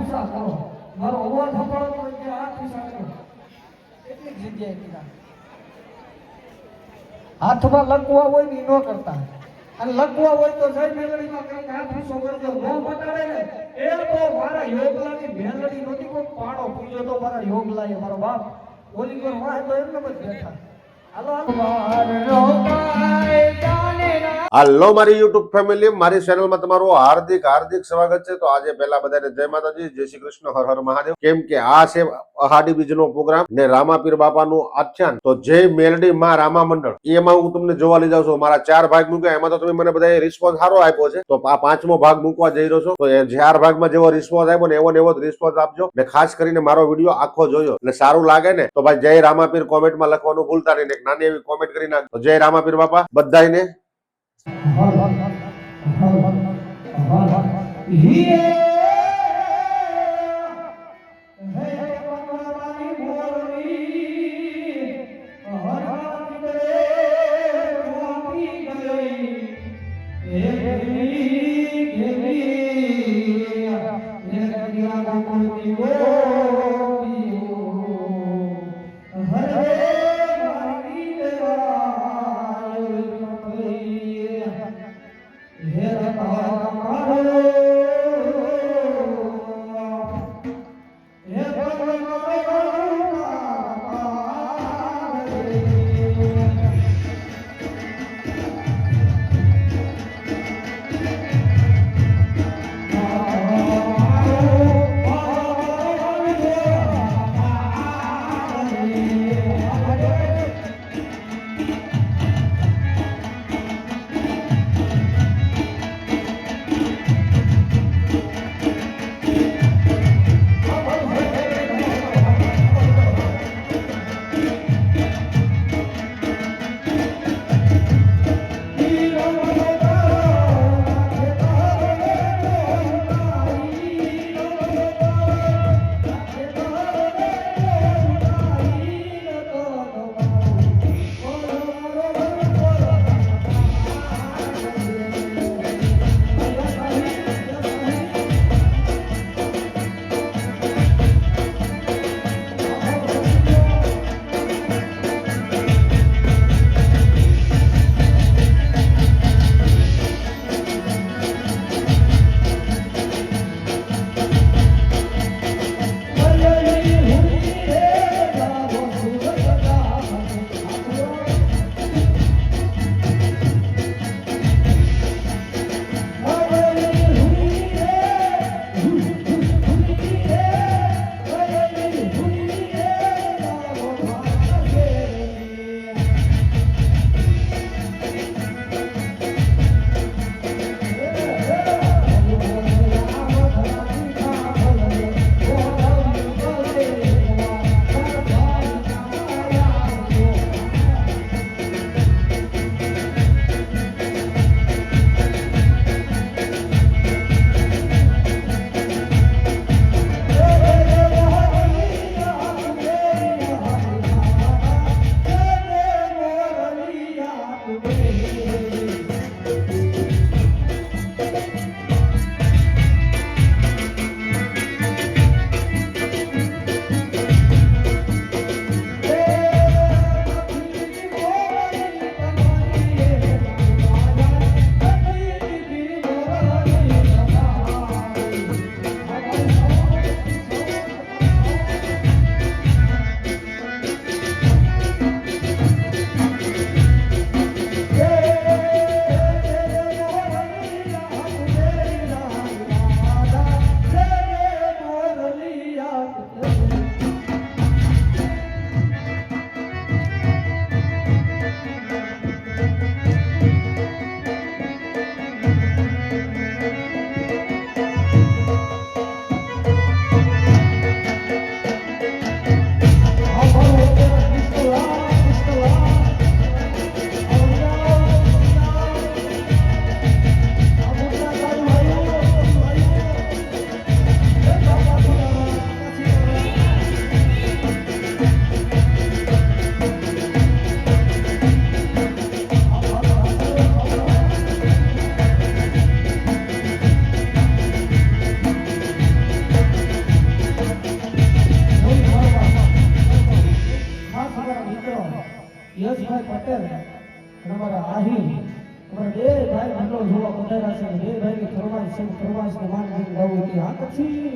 હિસ્સા કરો મારો અવાજ સાંભળો તો કે 8 હિસ્સા કરો કેટલીક જગ્યાએ કીધા હાથમાં લકવા હોય ને ન કરતા અને લકવા હોય તો જય મેલડીમાં કઈ હાથ હિસ્સો કરજો નો બતાડે ને એ તો મારા યોગલાની મેલડી નહોતી કોઈ પાડો પૂજો તો મારા યોગલાએ મારો બાપ ઓલી પર વાહ તો એમને જ બેઠા હાલો મારી યુટ્યુબ ફેમિલી, મારી ચેનલમાં તમારું હાર્દિક હાર્દિક સ્વાગત છે. તો આજે પહેલા બધાને જય માતાજી, જય શ્રી કૃષ્ણ, હર હર મહાદેવ. કેમ કે આ છે અહાડી બીજનો પ્રોગ્રામ ને રામાપીર બાપાનું આખ્યાન. તો જય મેલડી માં રામા મંડળ એમાં હું તમને જોવા લઈ જાઉં છું. મારા 4 ભાગ મૂક્યા, એમાં તો તમે મને બધા રિસ્પોન્સ સારો આપ્યો છે. તો આ 5મો ભાગ મૂકવા જઈ રહ્યો છું. તો એ 4 ભાગમાં જેવો રિસ્પોન્સ આપ્યો ને એવો જ રિસ્પોન્સ આપજો. ને ખાસ કરીને મારો વિડીયો આખો જોયો એટલે સારું લાગે ને તો ભાઈ જય રામાપીર કોમેન્ટમાં લખવાનું ભૂલતા નહીં. એક નાની એવી કોમેન્ટ કરી નાખ. તો જય રામાપીર બાપા બધાને. યશભાઈ પટેલ અને અમારા આહિર અમારા બે ભાઈ મંડળ જોવા પધાર્યા છે. બે ભાઈની ફરમાઈશને માન દઈને ગાવું કે આ પછી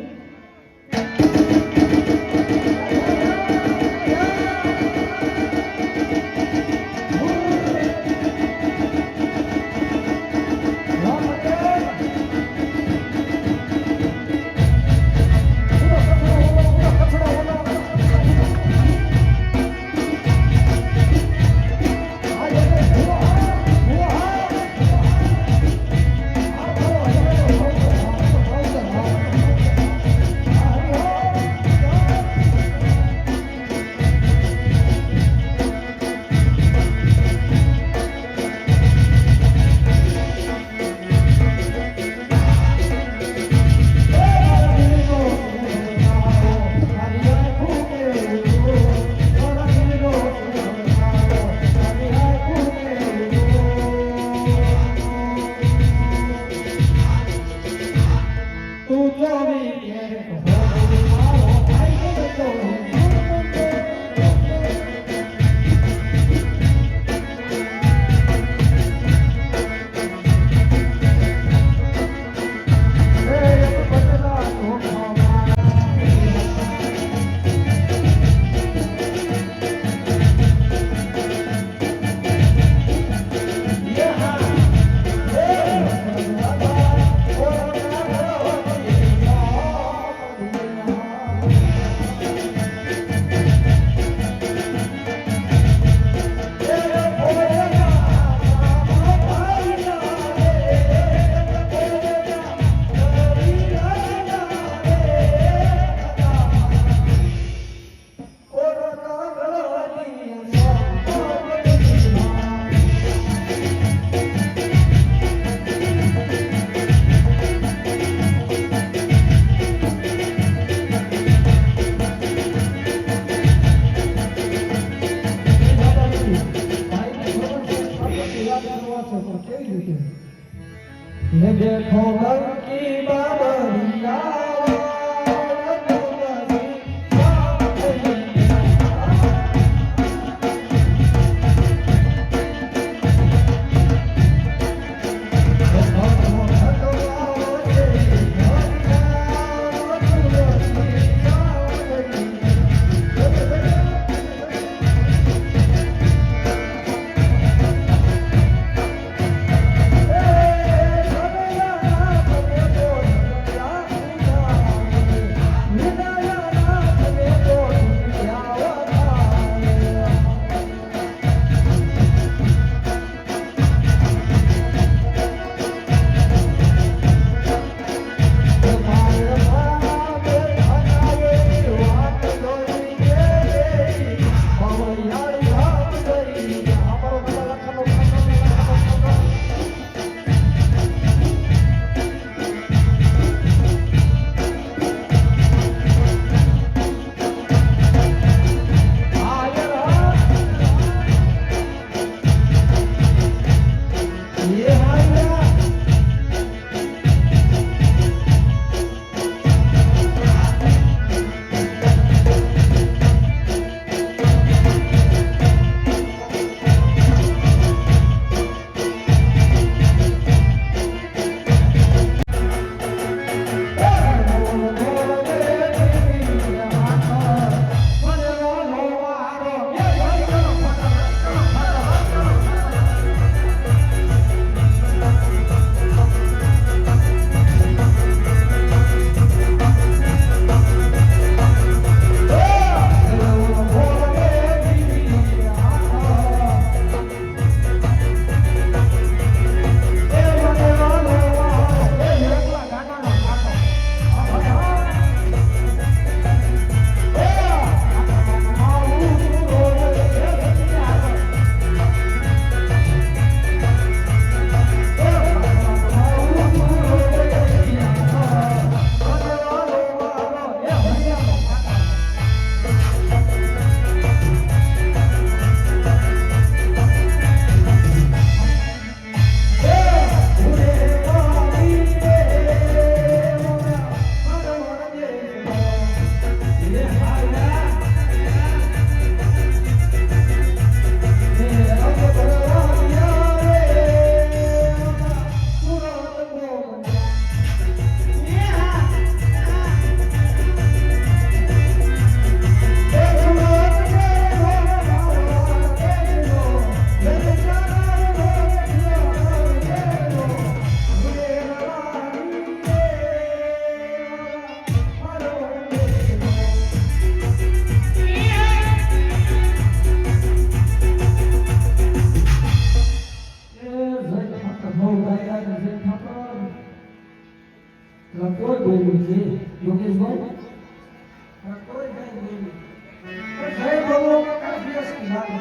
જય બોલો કાકા દિવસ કી લાગે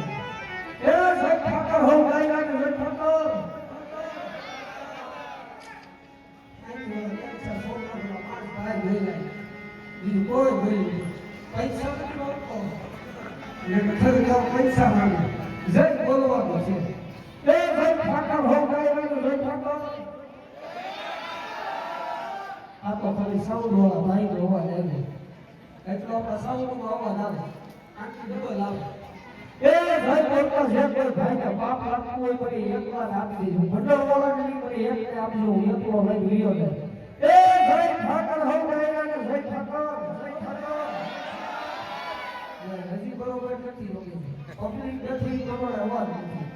એ જય ઠાકર હો ગાયના જય ઠાકર બીજું કોઈ બોલી નહીં. પૈસા નથી માંગતો. ને ઘર જાઓ પૈસા માંગે. જય બોલવાનું છે. એ જય ઠાકર હો ગાયના જય ઠાકર. આ તો ખાલી સાઉન્ડ વાળા ભાઈ નો અવાજ આવે. એટલો આપણે સાઉન્ડ નો અવાજ આવે. આખી ડબલ આવે. એ ભાઈ બોલતા છે કે ભાઈ કે બાપ રાખવું હોય તો એકલા જ આપી દેજો. ભંડોળ વાળા ને નહીં એકને આપજો. હું એકલો લઈ લીયો ને. એ જય ઠાકર હો ગાયના જય ઠાકર. જય ઠાકર. હજી બરોબર નથી લોકો. પબ્લિક નથી તમારો અવાજ નથી.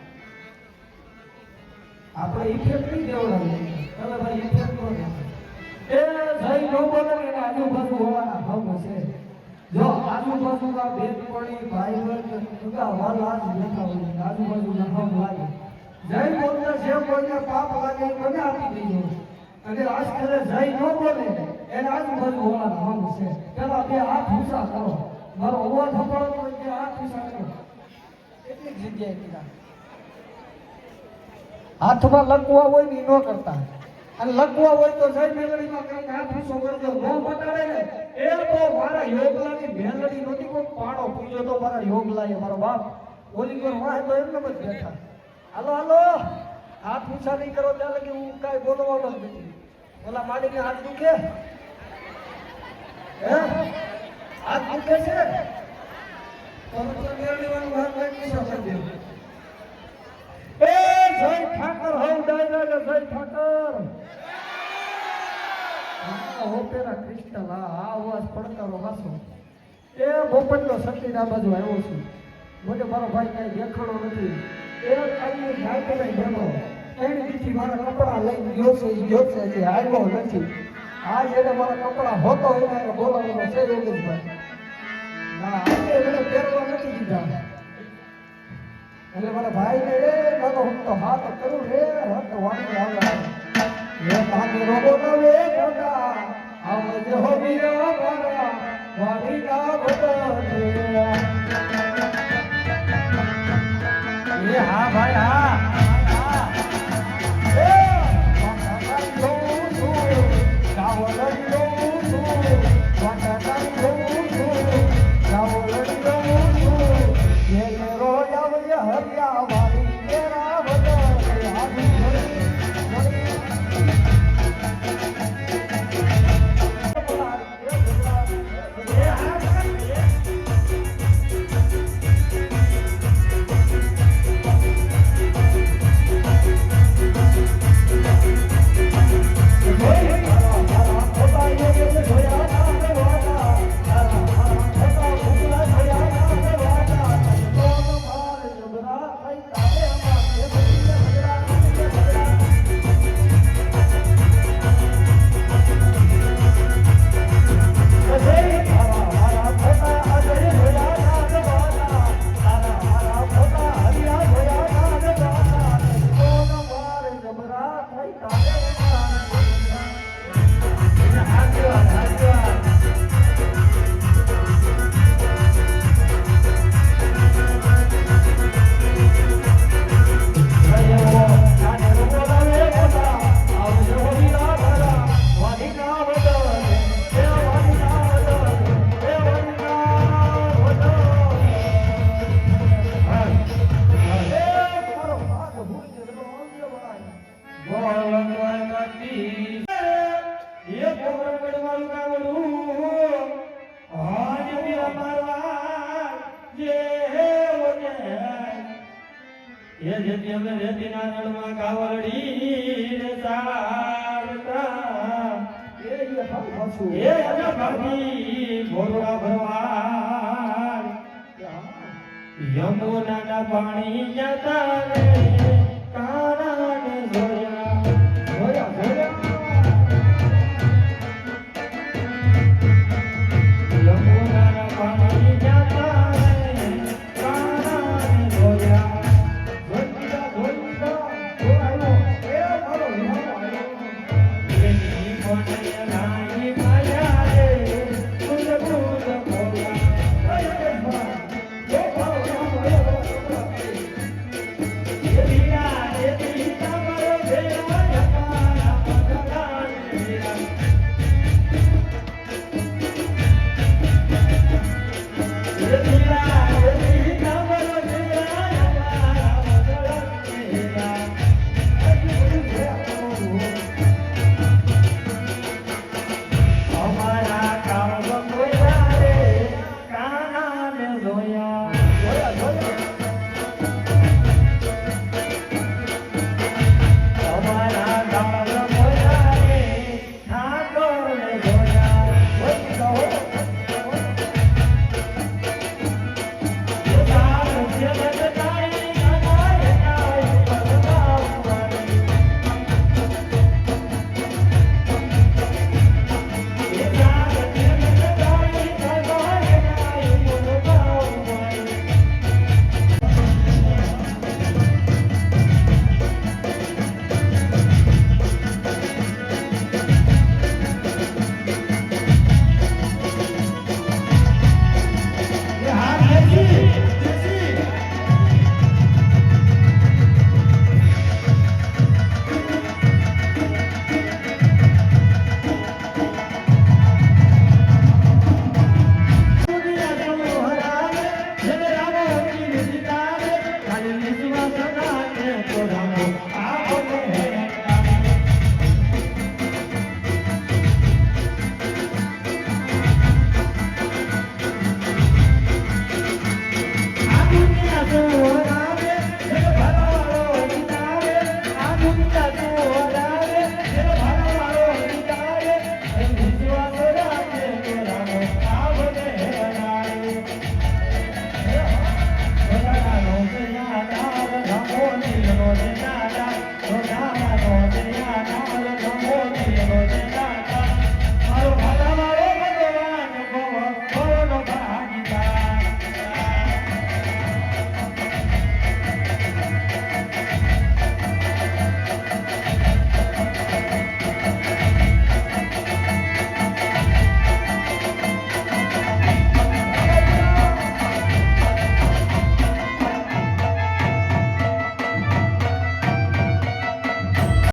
આપણે ઇફેક્ટ નહીં દેવડાવીએ. તમે ભાઈ ઇફેક્ટ કરો. એ જય નો બોલે ને આજુબાજુ હોવાના ભાવ છે. જો આજુબાજુના બેનપણી ભાઈબંધ બધા વાલા જ બેઠા હોય આજુબાજુના ભાવ લાગે. જય બોલતા જે કોઈને પાપ લાગે એ મને આપી દેજો. અને આજ કરે જય નો બોલે એને આજુબાજુ હોવાના ભાવ છે. પેલા બે હાથ ઊંચા કરો. મારો અવાજ સંભળાતો હોય કે હાથ ઊંચા કરો. કેટલી જગ્યાએ કીધા હાથમાં લખવા હોય ને ન કરતા. અને લખવા હોય તો જય મેલડીમાં કઈ હાથ ઊંચો કરજો. નો બતાડે ને એ તો મારા યોગલાની મેલડી નહોતી. કોઈ પાડો પૂજો તો મારા યોગલાએ મારો બાપ ઓલી પર વાહ તો એમને જ બેઠા. હાલો હાલો હાથ ઊંચા નહીં કરો ત્યાં લગી હું કાંઈ બોલવાનો જ નથી. ઓલા માડીને હાથ દુખે હે હાથ દુખે છે તો મેલડી વાળું હાથ લઈને ઊંચો કરી દે. એ જય ઠાકર હો ડાયરા જય ઠાકર. હોપેરા ક્રિસ્ટલ આ અવાજ પડકારો હાસો. એ બોપટનો સતીના બાજુ આવ્યો છું. મને મારો ભાઈ કાંઈ દેખાડો નથી. એ કાંઈ ગાય કરે બેઠો. એની દીથી મારા કપડા લઈને ગયો છે હજી આવ્યો નથી. આજ એને મારા કપડા હોતો એને બોલાવવાનો છે યોગેશભાઈ. ના આજે એને પહેરવા નથી દીધા. એટલે મારા ભાઈને એ મારો હું તો હાથ કરું રે હાથ વાણી આવે. એ તાકે રોગો નવે મોટા આવજે હો વીરા મારા વાડીના બદલે. એ હા ભાઈ હા એ વાટાકાઈ જોઉં છું ચાવલડી જોઉં છું વાટાકાઈ જોઉં છું ચાવલડી જોઉં છું. એ મેરો આવજે હરિયા વાડી તેરા બદલે હાથી એ જેથી અમે રેતીના રણમાં કાવડી રે સારતા એ અજા ભાગી ભોરવા ભરવાડ યમુનાના પાણી જતા રે કારાને જોયા યમુનાના પાણી જતા રે કારાને જોયા.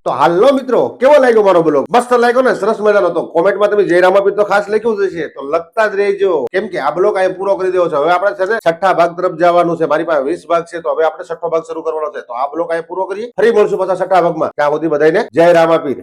તો હાલો મિત્રો, કેવો લાગ્યો મારો બ્લોગ? મસ્ત લાગ્યો ને? સરસ મજાનો. તો કોમેન્ટમાં તમે જય રામાપીર તો ખાસ લખ્યું જ છે, તો લખતા જ રહેજો, કેમ કે આ બ્લોગ અહીં પૂરો કરી દેવો છે. હવે આપણે છે ને છઠ્ઠા ભાગ તરફ જવાનું છે. મારી પાસે 20 ભાગ છે, તો હવે આપણે છઠ્ઠો ભાગ શરૂ કરવાનો છે. તો આ બ્લોગ અહીં પૂરો કરીએ, ફરી મળશું પાછા છઠ્ઠા ભાગમાં. ત્યાં સુધી બધાને જય રામાપીર.